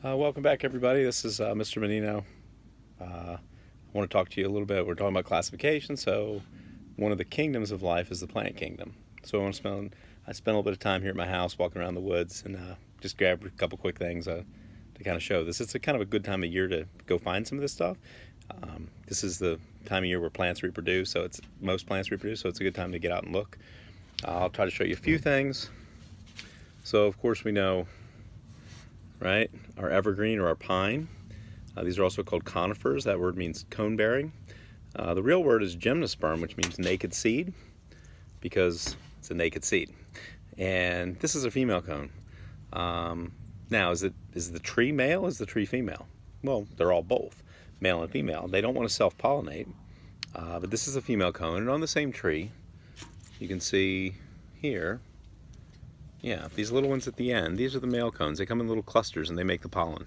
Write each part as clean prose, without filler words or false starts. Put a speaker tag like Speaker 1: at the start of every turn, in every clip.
Speaker 1: Welcome back, everybody. This is Mr. Maneno. I want to talk to you a little bit. We're talking about classification. So, one of the kingdoms of life is the plant kingdom. So, I spent a little bit of time here at my house, walking around the woods, and just grabbed a couple quick things to kind of show this. It's a kind of a good time of year to go find some of this stuff. This is the time of year where plants reproduce. So, most plants reproduce. So, it's a good time to get out and look. I'll try to show you a few things. So, of course, we know, right, our evergreen or our pine. These are also called conifers. That word means cone bearing. The real word is gymnosperm, which means naked seed, because it's a naked seed. And this is a female cone. Now, is the tree male? Is the tree female? Well, they're all both, male and female. They don't want to self-pollinate, but this is a female cone. And on the same tree, you can see here, yeah, these little ones at the end, these are the male cones. They come in little clusters and they make the pollen.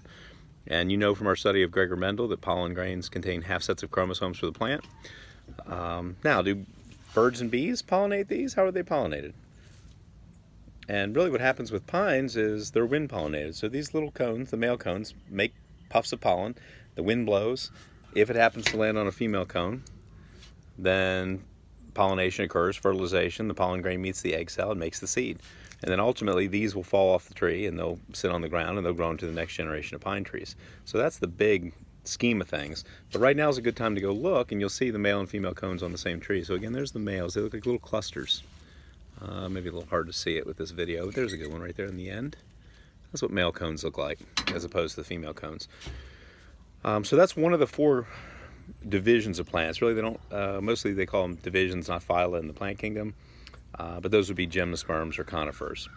Speaker 1: And you know from our study of Gregor Mendel that pollen grains contain half sets of chromosomes for the plant. Now, do birds and bees pollinate these? How are they pollinated? And really what happens with pines is they're wind pollinated. So these little cones, the male cones, make puffs of pollen. The wind blows. If it happens to land on a female cone, then pollination occurs, fertilization, the pollen grain meets the egg cell and makes the seed. And then ultimately these will fall off the tree and they'll sit on the ground and they'll grow into the next generation of pine trees. So that's the big scheme of things. But right now is a good time to go look, and you'll see the male and female cones on the same tree. So again, there's the males. They look like little clusters. Maybe a little hard to see it with this video, but there's a good one right there in the end. That's what male cones look like as opposed to the female cones. So that's one of the four divisions of plants. Really, they don't. Mostly, they call them divisions, not phyla, in the plant kingdom. But those would be gymnosperms or conifers.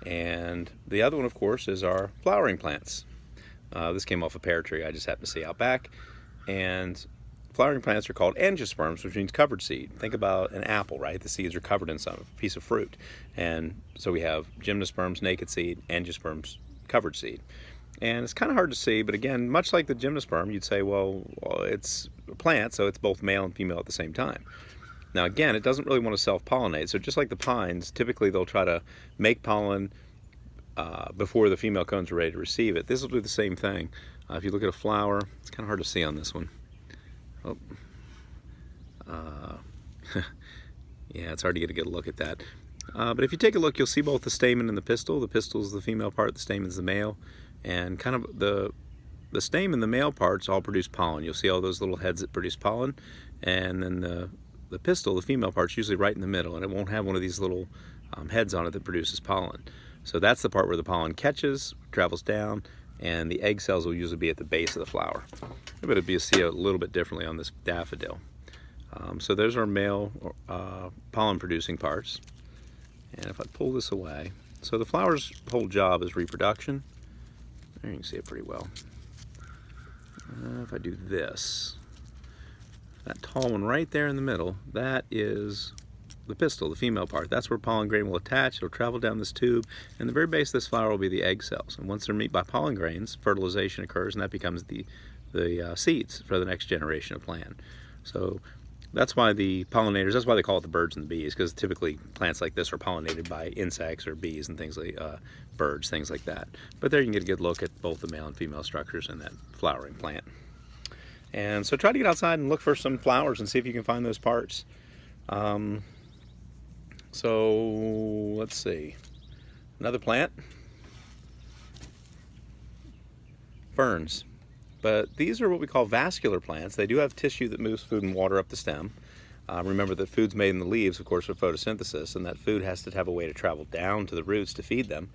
Speaker 1: And the other one, of course, is our flowering plants. This came off a pear tree I just happened to see out back. And flowering plants are called angiosperms, which means covered seed. Think about an apple, right? The seeds are covered in some piece of fruit. And so we have gymnosperms, naked seed, angiosperms, covered seed. And it's kind of hard to see, but again, much like the gymnosperm, you'd say, well, it's a plant, so it's both male and female at the same time. Now again, it doesn't really want to self-pollinate, so just like the pines, typically they'll try to make pollen before the female cones are ready to receive it. This will do the same thing. If you look at a flower, it's kind of hard to see on this one. Oh. Yeah, it's hard to get a good look at that. But if you take a look, you'll see both the stamen and the pistil. The pistil is the female part, the stamen is the male. And kind of the stamen, the male parts, all produce pollen. You'll see all those little heads that produce pollen. And then the pistil, the female part's usually right in the middle, and it won't have one of these little heads on it that produces pollen. So that's the part where the pollen catches, travels down, and the egg cells will usually be at the base of the flower. But it'd be see a little bit differently on this daffodil. So those are male pollen-producing parts. And if I pull this away, so the flower's whole job is reproduction. There you can see it pretty well. If I do this, that tall one right there in the middle, that is the pistil, the female part. That's where pollen grain will attach. It'll travel down this tube, and the very base of this flower will be the egg cells. And once they're met by pollen grains, fertilization occurs, and that becomes the seeds for the next generation of plant. So that's why the pollinators, that's why they call it the birds and the bees, because typically plants like this are pollinated by insects or bees and things like birds, things like that. But there you can get a good look at both the male and female structures in that flowering plant. And so try to get outside and look for some flowers and see if you can find those parts. So let's see. Another plant. Ferns. But these are what we call vascular plants. They do have tissue that moves food and water up the stem. Remember that food's made in the leaves, of course, for photosynthesis, and that food has to have a way to travel down to the roots to feed them.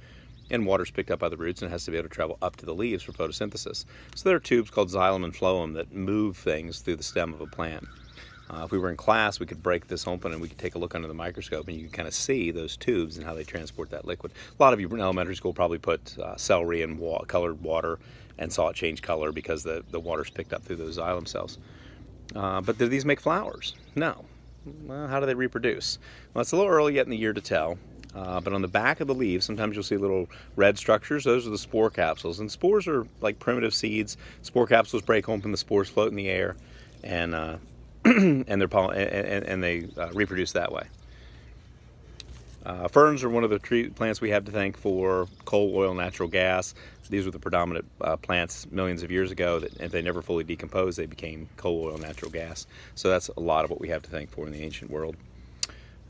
Speaker 1: And water's picked up by the roots and has to be able to travel up to the leaves for photosynthesis. So there are tubes called xylem and phloem that move things through the stem of a plant. If we were in class, we could break this open and we could take a look under the microscope, and you can kind of see those tubes and how they transport that liquid. A lot of you in elementary school probably put celery in colored water and saw it change color because the water's picked up through those xylem cells. But do these make flowers? No. Well, how do they reproduce? Well, it's a little early yet in the year to tell. But on the back of the leaves, sometimes you'll see little red structures. Those are the spore capsules. And spores are like primitive seeds. Spore capsules break open, the spores float in the air, and and they reproduce that way. Ferns are one of the plants we have to thank for coal, oil, natural gas. These were the predominant plants millions of years ago that if they never fully decomposed, they became coal, oil, natural gas. So that's a lot of what we have to thank for in the ancient world.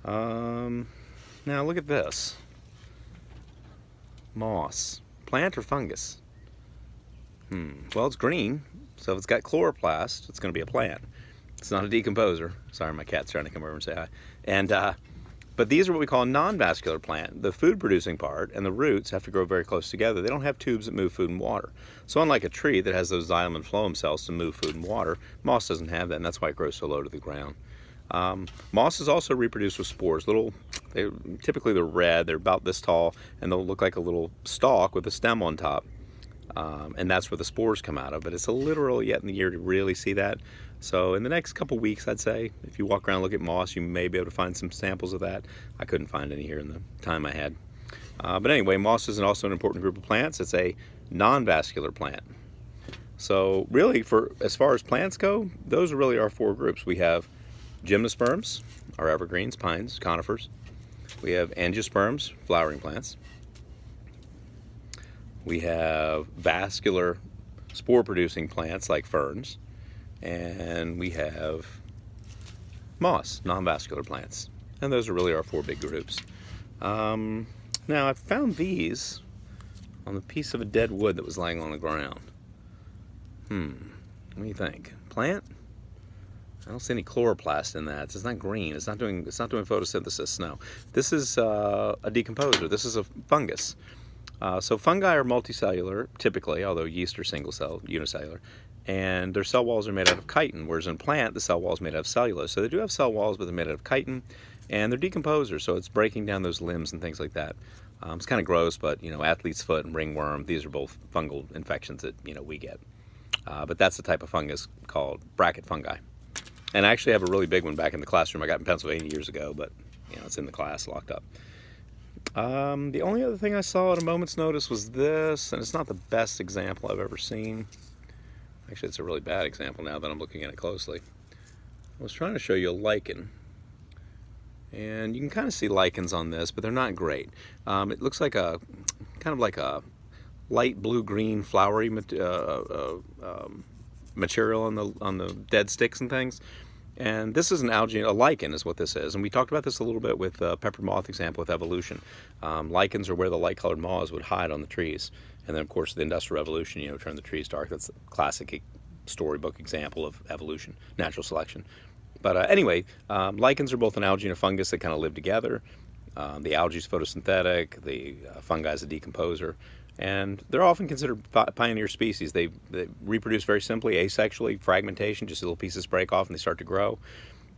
Speaker 1: Now look at this. Moss. Plant or fungus? Well, it's green, so if it's got chloroplast, it's going to be a plant. It's not a decomposer. Sorry, my cat's trying to come over and say hi. And but these are what we call a non-vascular plant. The food-producing part and the roots have to grow very close together. They don't have tubes that move food and water. So unlike a tree that has those xylem and phloem cells to move food and water, moss doesn't have that, and that's why it grows so low to the ground. Mosses also reproduce with spores. Typically they're red, they're about this tall, and they'll look like a little stalk with a stem on top. And that's where the spores come out of, but it's a little yet in the year to really see that. So in the next couple weeks, I'd say, if you walk around and look at moss, you may be able to find some samples of that. I couldn't find any here in the time I had. But anyway, moss is also an important group of plants. It's a non-vascular plant. So really, as far as plants go, those are really our four groups. We have gymnosperms, our evergreens, pines, conifers. We have angiosperms, flowering plants. We have vascular spore-producing plants like ferns, and we have moss, non-vascular plants. And those are really our four big groups. Now, I found these on the piece of a dead wood that was laying on the ground. What do you think? Plant? I don't see any chloroplast in that. It's not green. It's not doing photosynthesis. No, this is a decomposer. This is a fungus. So fungi are multicellular, typically, although yeast are unicellular, and their cell walls are made out of chitin, whereas in plant, the cell wall is made out of cellulose. So they do have cell walls, but they're made out of chitin, and they're decomposers, so it's breaking down those limbs and things like that. It's kind of gross, but, athlete's foot and ringworm, these are both fungal infections that, we get. But that's the type of fungus called bracket fungi. And I actually have a really big one back in the classroom I got in Pennsylvania years ago, but, it's in the class locked up. The only other thing I saw at a moment's notice was this, and it's not the best example I've ever seen. Actually, it's a really bad example now that I'm looking at it closely. I was trying to show you a lichen, and you can kind of see lichens on this, but they're not great. It looks like kind of like a light blue-green flowery material on the dead sticks and things. And this is an algae, a lichen is what this is. And we talked about this a little bit with pepper moth example with evolution. Lichens are where the light-colored moths would hide on the trees. And then, of course, the Industrial Revolution, turned the trees dark. That's a classic storybook example of evolution, natural selection. But anyway, lichens are both an algae and a fungus that kind of live together. The algae is photosynthetic, the fungi is a decomposer. And they're often considered pioneer species. They reproduce very simply, asexually, fragmentation, just little pieces break off and they start to grow.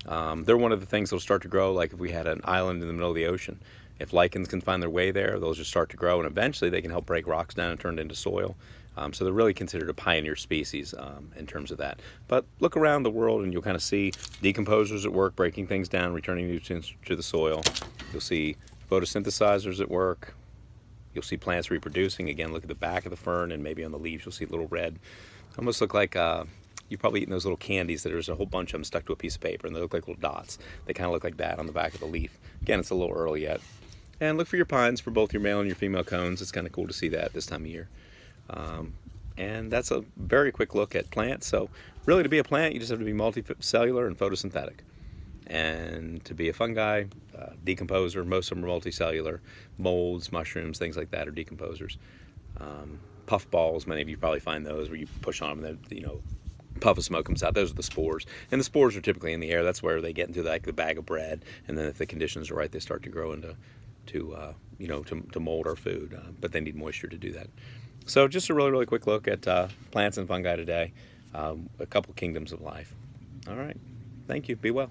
Speaker 1: They're one of the things that will start to grow, like if we had an island in the middle of the ocean. If lichens can find their way there, they'll just start to grow, and eventually they can help break rocks down and turn it into soil. So they're really considered a pioneer species in terms of that. But look around the world and you'll kind of see decomposers at work, breaking things down, returning nutrients to the soil. You'll see photosynthesizers at work. You'll see plants reproducing. Again, look at the back of the fern, and maybe on the leaves you'll see a little red. Almost look like you've probably eaten those little candies that there's a whole bunch of them stuck to a piece of paper, and they look like little dots. They kind of look like that on the back of the leaf. Again, it's a little early yet. And look for your pines for both your male and your female cones. It's kind of cool to see that this time of year. And that's a very quick look at plants. So really, to be a plant, you just have to be multicellular and photosynthetic. And to be a fungi, decomposer, most of them are multicellular. Molds, mushrooms, things like that are decomposers. Puff balls, many of you probably find those where you push on them and puff of smoke comes out. Those are the spores. And the spores are typically in the air. That's where they get into like the bag of bread. And then if the conditions are right, they start to grow into to mold our food. But they need moisture to do that. So just a really, really quick look at plants and fungi today. A couple kingdoms of life. All right. Thank you. Be well.